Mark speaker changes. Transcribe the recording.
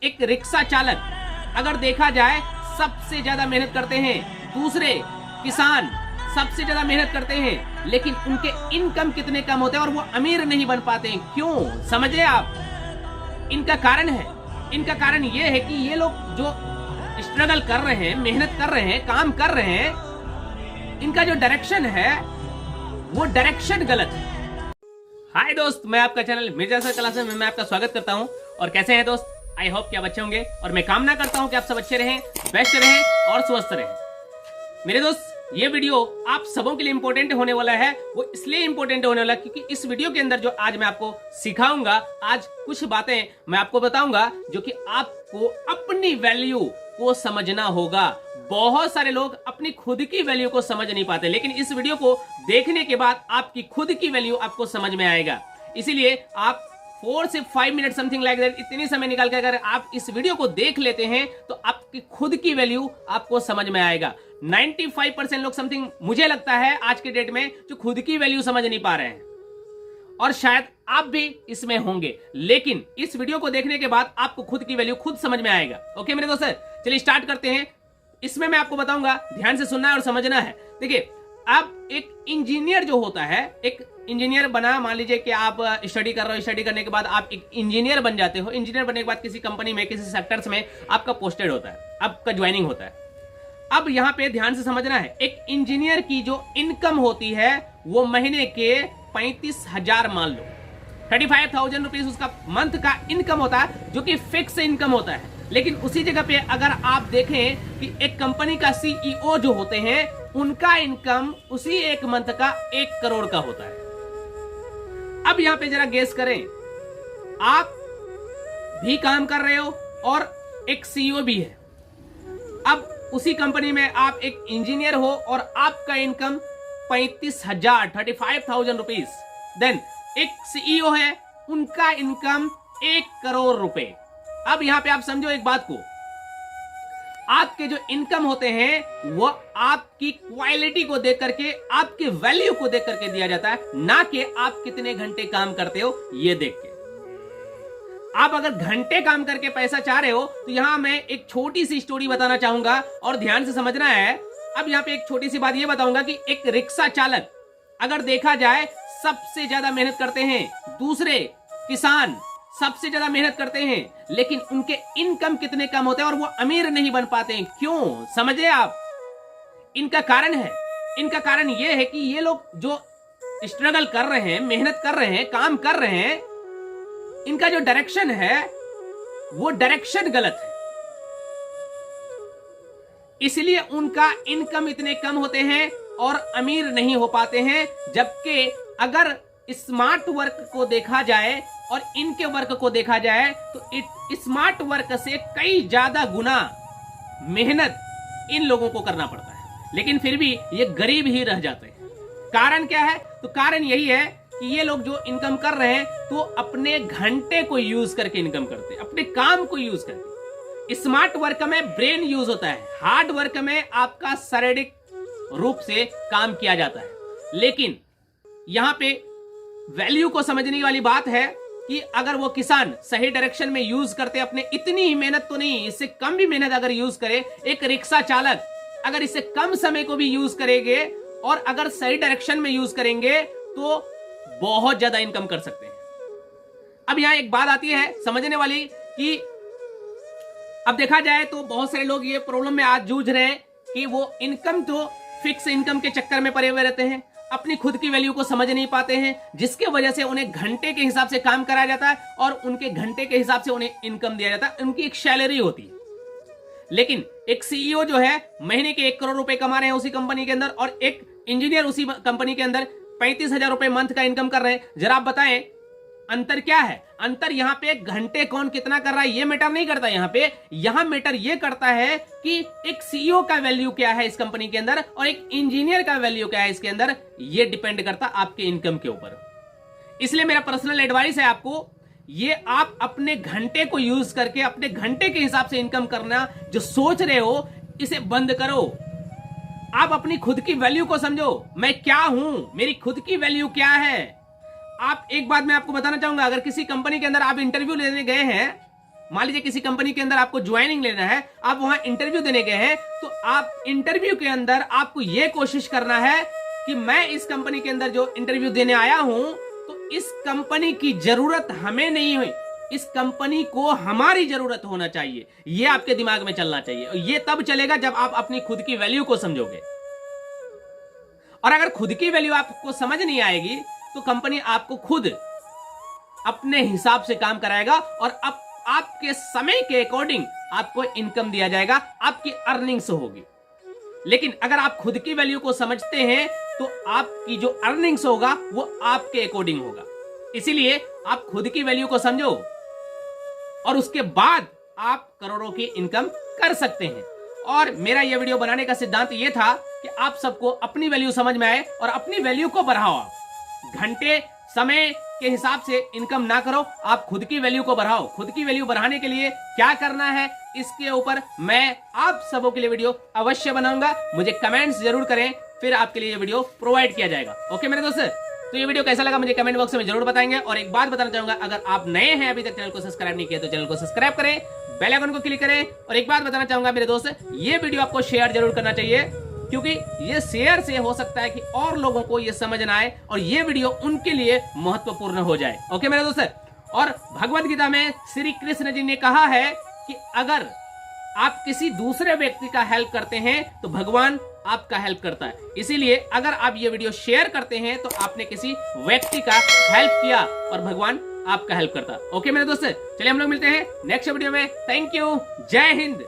Speaker 1: एक रिक्शा चालक अगर देखा जाए सबसे ज्यादा मेहनत करते हैं, दूसरे किसान सबसे ज्यादा मेहनत करते हैं, लेकिन उनके इनकम कितने कम होते हैं और वो अमीर नहीं बन पाते हैं। क्यों, समझे आप? इनका कारण है, इनका कारण ये है कि ये लोग जो स्ट्रगल कर रहे हैं, मेहनत कर रहे हैं, काम कर रहे हैं, इनका जो डायरेक्शन है वो डायरेक्शन गलत है। हाय दोस्त, मैं आपका चैनल मिर्जा सर क्लास में मैं आपका स्वागत करता हूं। और कैसे हैं दोस्त? आई होप कि आप अच्छे होंगे और मैं कामना करता हूं कि आप सब अच्छे रहें, बेस्ट रहें और स्वस्थ रहें। मेरे दोस्त, ये वीडियो आप सबों के लिए इंपॉर्टेंट होने वाला है। वो इसलिए इंपॉर्टेंट होने वाला है क्योंकि इस वीडियो के अंदर जो आज मैं आपको सिखाऊंगा, आज कुछ बातें मैं आपको बताऊंगा जो कि आपको अपनी वैल्यू को समझना होगा। बहुत सारे लोग अपनी खुद की वैल्यू को समझ नहीं पाते, लेकिन इस वीडियो को देखने के बाद आपकी खुद की वैल्यू आपको समझ में आएगा। इसीलिए आप 4 से 5 मिनट समथिंग लाइक दैट इतनी समय निकाल कर अगर आप इस वीडियो को देख लेते हैं तो आपकी खुद की वैल्यू आपको समझ में आएगा। 95% लोग समथिंग मुझे लगता है आज के डेट में जो खुद की वैल्यू समझ नहीं पा रहे हैं, और शायद आप भी इसमें होंगे, लेकिन इस वीडियो को देखने के बाद आपको खुद की वैल्यू खुद समझ में आएगा। ओके मेरे दोस्त, चलिए स्टार्ट करते हैं। इसमें मैं आपको बताऊंगा, ध्यान से सुनना है और समझना है। देखिए, आप एक इंजीनियर जो होता है, एक इंजीनियर बना, मान लीजिए कि आप स्टडी कर रहे हो, स्टडी करने के बाद आप एक इंजीनियर बन जाते हो। इंजीनियर बनने के बाद किसी कंपनी में, किसी सेक्टर्स में आपका पोस्टेड होता है, आपका ज्वाइनिंग होता है। अब यहां पे ध्यान से समझना है, एक इंजीनियर की जो इनकम होती है वो महीने के 35,000 मान लो, 35,000 रुपीज उसका मंथ का इनकम होता है, जो कि फिक्स इनकम होता है। लेकिन उसी जगह पे अगर आप देखें कि एक कंपनी का सीईओ जो होते हैं, उनका इनकम उसी एक मंथ का 1 करोड़ का होता है। अब यहां पे जरा गेस करें, आप भी काम कर रहे हो और एक सीईओ भी है। अब उसी कंपनी में आप एक इंजीनियर हो और आपका इनकम 35,000 रुपीज। देन एक सीईओ है, उनका इनकम 1 करोड़ रुपए। अब यहां पे आप समझो एक बात को, आपके जो इनकम होते हैं वो आपकी क्वालिटी को देख करके, आपके वैल्यू को देख करके दिया जाता है, ना कि आप कितने घंटे काम करते हो ये देख के। आप अगर घंटे काम करके पैसा चाह रहे हो तो यहां मैं एक छोटी सी स्टोरी बताना चाहूंगा और ध्यान से समझना है। अब यहां पे एक छोटी सी बात ये बताऊंगा कि एक रिक्शा चालक अगर देखा जाए सबसे ज्यादा मेहनत करते हैं, दूसरे किसान सबसे ज्यादा मेहनत करते हैं, लेकिन उनके इनकम कितने कम होते हैं और वो अमीर नहीं बन पाते हैं। क्यों, समझे आप? इनका कारण है, इनका कारण ये है कि ये लोग जो स्ट्रगल कर रहे हैं, मेहनत कर रहे हैं, काम कर रहे हैं, इनका जो डायरेक्शन है वो डायरेक्शन गलत है। इसलिए उनका इनकम इतने कम होते हैं और अमीर नहीं हो पाते हैं। जबकि अगर स्मार्ट वर्क को देखा जाए और इनके वर्क को देखा जाए तो स्मार्ट वर्क से कई ज्यादा गुना मेहनत इन लोगों को करना पड़ता है, लेकिन फिर भी ये गरीब ही रह जाते हैं। कारण क्या है? तो कारण यही है कि ये लोग जो इनकम कर रहे हैं तो अपने घंटे को यूज करके इनकम करते हैं, अपने काम को यूज करके। स्मार्ट वर्क में ब्रेन यूज होता है, हार्ड वर्क में आपका शारीरिक रूप से काम किया जाता है। लेकिन यहां पे वैल्यू को समझने वाली बात है कि अगर वो किसान सही डायरेक्शन में यूज करते, अपने इतनी ही मेहनत तो नहीं, इससे कम भी मेहनत अगर यूज करे, एक रिक्शा चालक अगर इससे कम समय को भी यूज करेंगे और अगर सही डायरेक्शन में यूज करेंगे तो बहुत ज्यादा इनकम कर सकते हैं। अब यहां एक बात आती है समझने वाली कि अब देखा जाए तो बहुत सारे लोग ये प्रॉब्लम में आज जूझ रहे हैं कि वो इनकम तो फिक्स इनकम के चक्कर में पड़े हुए रहते हैं, अपनी खुद की वैल्यू को समझ नहीं पाते हैं, जिसके वजह से उन्हें घंटे के हिसाब से काम कराया जाता है और उनके घंटे के हिसाब से उन्हें इनकम दिया जाता है, उनकी एक सैलरी होती है। लेकिन एक सीईओ जो है महीने के 1 करोड़ रुपए कमा रहे हैं उसी कंपनी के अंदर, और एक इंजीनियर उसी कंपनी के अंदर 35,000 रुपए मंथ का इनकम कर रहे हैं। जरा आप बताएं अंतर क्या है? अंतर यहां पे घंटे कौन कितना कर रहा है ये मैटर नहीं करता। यहां मैटर ये करता है कि एक सीईओ का वैल्यू क्या है इस कंपनी के अंदर और एक इंजीनियर का वैल्यू क्या है इसके अंदर, ये डिपेंड करता आपके इनकम के ऊपर। इसलिए मेरा पर्सनल एडवाइस है आपको, ये आप अपने घंटे को यूज करके, अपने घंटे के हिसाब से इनकम करना जो सोच रहे हो, इसे बंद करो। आप अपनी खुद की वैल्यू को समझो, मैं क्या हूं, मेरी खुद की वैल्यू क्या है। आप एक बात मैं आपको बताना चाहूंगा, अगर किसी कंपनी के अंदर आप इंटरव्यू लेने गए हैं मान लीजिए किसी कंपनी के अंदर आपको ज्वाइनिंग लेना है, आप वहां इंटरव्यू देने गए हैं, तो आप इंटरव्यू के अंदर आपको यह कोशिश करना है कि मैं इस कंपनी के अंदर जो इंटरव्यू देने आया हूं, तो इस कंपनी की जरूरत हमें नहीं हुई, इस कंपनी को हमारी जरूरत होना चाहिए। यह आपके दिमाग में चलना चाहिए, और यह तब चलेगा जब आप अपनी खुद की वैल्यू को समझोगे। और अगर खुद की वैल्यू आपको समझ नहीं आएगी तो कंपनी आपको खुद अपने हिसाब से काम कराएगा और अब आपके समय के अकॉर्डिंग आपको इनकम दिया जाएगा, आपकी अर्निंग्स होगी। लेकिन अगर आप खुद की वैल्यू को समझते हैं तो आपकी जो अर्निंग्स होगा वो आपके अकॉर्डिंग होगा। इसीलिए आप खुद की वैल्यू को समझो और उसके बाद आप करोड़ों की इनकम कर सकते हैं। और मेरा यह वीडियो बनाने का सिद्धांत यह था कि आप सबको अपनी वैल्यू समझ में आए और अपनी वैल्यू को बढ़ाओ। घंटे समय के हिसाब से इनकम ना करो, आप खुद की वैल्यू को बढ़ाओ। खुद की वैल्यू बढ़ाने के लिए क्या करना है, इसके ऊपर मैं आप सबों के लिए वीडियो अवश्य बनाऊंगा। मुझे कमेंट्स जरूर करें, फिर आपके लिए ये वीडियो प्रोवाइड किया जाएगा। ओके मेरे दोस्त, तो ये वीडियो कैसा लगा मुझे कमेंट बॉक्स में जरूर बताएंगे। और एक बात बताना चाहूंगा, अगर आप नए हैं, अभी तक चैनल को सब्सक्राइब नहीं किया तो चैनल को सब्सक्राइब करें, बेल आइकन को क्लिक करें। और एक बात बताना चाहूंगा मेरे दोस्त, ये वीडियो आपको शेयर जरूर करना चाहिए, क्योंकि ये शेयर से हो सकता है कि और लोगों को ये समझ ना आए और ये वीडियो उनके लिए महत्वपूर्ण हो जाए। ओके मेरे दोस्त, और भगवत गीता में श्री कृष्ण जी ने कहा है कि अगर आप किसी दूसरे व्यक्ति का हेल्प करते हैं तो भगवान आपका हेल्प करता है। इसीलिए अगर आप ये वीडियो शेयर करते हैं तो आपने किसी व्यक्ति का हेल्प किया और भगवान आपका हेल्प करता। ओके मेरे दोस्त, चलिए हम लोग मिलते हैं नेक्स्ट वीडियो में। थैंक यू, जय हिंद।